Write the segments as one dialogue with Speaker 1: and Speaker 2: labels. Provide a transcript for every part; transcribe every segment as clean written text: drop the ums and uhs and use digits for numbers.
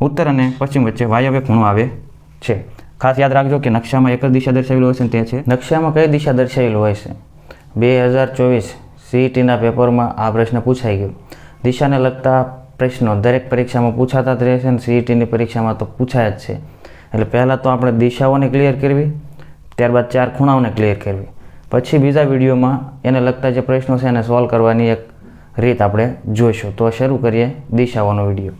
Speaker 1: उत्तर અને પશ્ચિમ વચ્ચે વાયવ્ય ખૂણો આવે છે। ખાસ યાદ રાખજો કે નકશામાં એક જ દિશા દર્શાવેલી હોય છે, તે છે નકશામાં કઈ દિશા દર્શાવેલી હોય છે। 2024 CETના પેપરમાં આ પ્રશ્ન પૂછાઈ ગયો। દિશાને લગતા પ્રશ્નો દરેક પરીક્ષામાં પૂછાતા જ રહેશે અને CETની પરીક્ષામાં તો પૂછાય જ છે। એટલે પહેલાં તો આપણે દિશાઓને ક્લિયર કરવી, ત્યારબાદ 4 ખૂણાઓને ક્લિયર કરવી, પછી બીજા વિડીયોમાં એને લગતા જે પ્રશ્નો છે એને સોલ્વ કરવાની એક રીત આપણે જોઈશું। તો શરૂ કરીએ દિશાઓનો વિડીયો।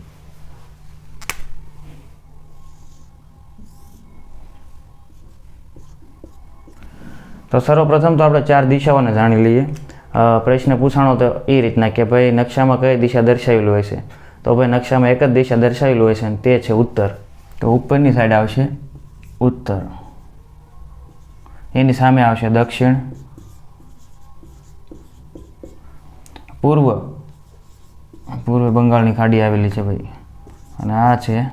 Speaker 1: તો સર્વપ્રથમ તો આપણે 4 દિશાઓને જાણી લઈએ। પ્રશ્ન પૂછાણો તો એ રીતના કે ભાઈ નકશામાં કઈ દિશા દર્શાવેલી હોય છે, તો ભાઈ નકશામાં એક જ દિશા દર્શાવેલી હોય છે અને તે છે ઉત્તર। તો ઉપરની સાઈડ આવશે ઉત્તર, એની સામે આવશે દક્ષિણ, પૂર્વ બંગાળની ખાડી આવેલી છે ભાઈ, અને આ છે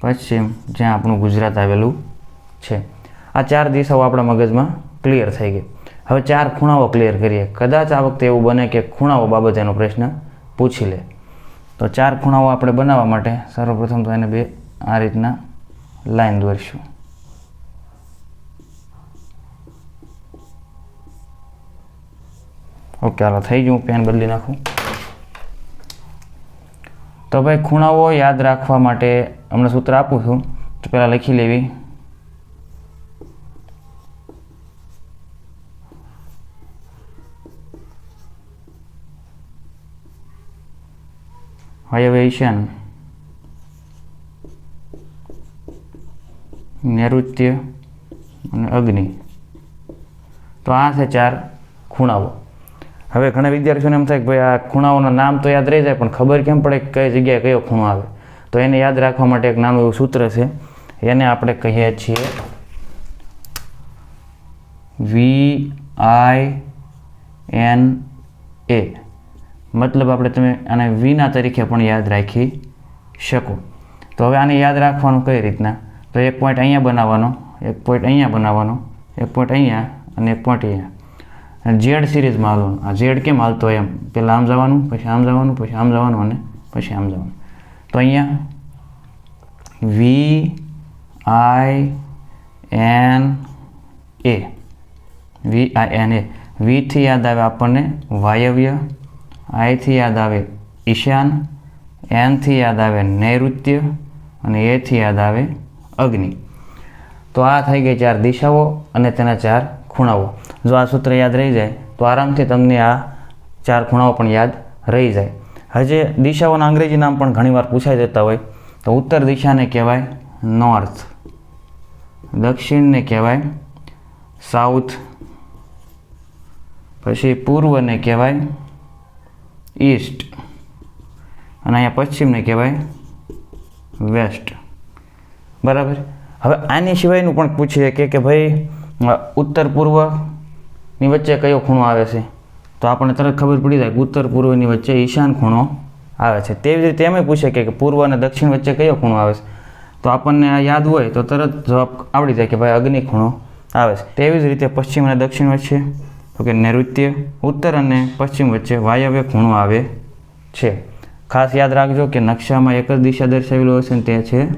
Speaker 1: પશ્ચિમ, જ્યાં આપણું ગુજરાત આવેલું છે। આ 4 દિશાઓ આપણા મગજમાં ક્લિયર થઈ ગઈ। હવે 4 ખૂણાઓ ક્લિયર કરીએ। કદાચ આ વખતે એવું બને કે ખૂણાઓ બાબતેનો પ્રશ્ન પૂછી લે, તો 4 ખૂણાઓ આપણે બનાવવા માટે સર્વપ્રથમ તો એને બે આ રીતના લાઈન દોરીશું। ઓકે, હાલો થઈ ગયું, પેન બદલી નાખું। તો ભાઈ ખૂણાઓ યાદ રાખવા માટે હમણાં સૂત્ર આપું છું, તો પહેલાં લખી લેવી। વાયવ્ય ઈશાન, નૈઋત્ય અને અગ્નિ। તો આ છે 4 ખૂણાઓ। હવે ઘણા વિદ્યાર્થીઓને એમ થાય કે ભાઈ આ ખૂણાઓના નામ તો યાદ રહી જાય, પણ ખબર કેમ પડે કે કઈ જગ્યાએ કયો ખૂણો આવે? તો એને યાદ રાખવા માટે એક નાનું એવું સૂત્ર છે, એને આપણે કહીએ છીએ VINA। મતલબ આપણે તમે આને વિના તરીકે પણ યાદ રાખી શકો। તો હવે આને યાદ રાખવાનું કઈ રીતના? તો એક પોઈન્ટ અહીંયા બનાવવાનો, એક પોઈન્ટ અહીંયા બનાવવાનો, એક પોઈન્ટ અહીંયા અને એક પોઈન્ટ અહીંયા। ઝેડ સિરીઝમાં હાલવાનું। આ ઝેડ કેમ હાલતો હોય એમ, પહેલાં આમ જવાનું, પછી આમ જવાનું, પછી આમ જવાનું અને પછી આમ જવાનું। તો અહીંયા VINA, વીથી યાદ આવે આપણને વાયવ્ય, આઈથી યાદ આવે ઈશાન, એનથી યાદ આવે નૈઋત્ય અને એથી યાદ આવે અગ્નિ। તો આ થઈ ગઈ 4 દિશાઓ અને તેના 4 ખૂણાઓ। જો આ સૂત્ર યાદ રહી જાય તો આરામથી તમને આ 4 ખૂણાઓ પણ યાદ રહી જાય। હજે દિશાઓના અંગ્રેજી નામ પણ ઘણીવાર પૂછાઈ જતા હોય। તો ઉત્તર દિશાને કહેવાય નોર્થ, દક્ષિણને કહેવાય સાઉથ, પછી પૂર્વને કહેવાય ઈસ્ટ અને અહીંયા પશ્ચિમને કહેવાય વેસ્ટ। બરાબર। હવે આની સિવાયનું પણ પૂછીએ કે ભાઈ ઉત્તર પૂર્વની વચ્ચે કયો ખૂણો આવે છે? તો આપણને તરત ખબર પડી જાય કે ઉત્તર પૂર્વની વચ્ચે ઈશાન ખૂણો આવે છે। તેવી જ રીતે એમ પૂછે કે પૂર્વ અને દક્ષિણ વચ્ચે કયો ખૂણો આવે છે? તો આપણને આ યાદ હોય તો તરત જવાબ આવડી જાય કે ભાઈ અગ્નિ ખૂણો આવે છે। તેવી જ રીતે પશ્ચિમ અને દક્ષિણ વચ્ચે તો કે નૈઋત્ય, ઉત્તર અને પશ્ચિમ વચ્ચે વાયવ્ય ખૂણો આવે છે। ખાસ યાદ રાખજો કે નકશામાં એક જ દિશા દર્શાવેલી હોય છે અને તે છે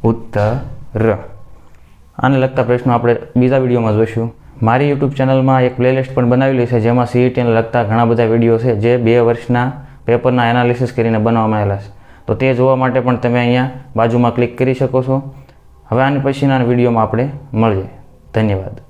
Speaker 1: ઉત્તર। આને લગતા પ્રશ્નો આપણે બીજા વિડીયોમાં જોઈશું। મારી યુટ્યુબ ચેનલમાં એક પ્લેલિસ્ટ પણ બનાવેલી છે, જેમાં CETને લગતા ઘણા બધા વિડીયો છે જે 2 વર્ષના પેપરના એનાલિસિસ કરીને બનાવવામાં આવેલા છે। તો તે જોવા માટે પણ તમે અહીંયા બાજુમાં ક્લિક કરી શકો છો। હવે આની પછીના વિડીયોમાં આપણે મળીએ। ધન્યવાદ।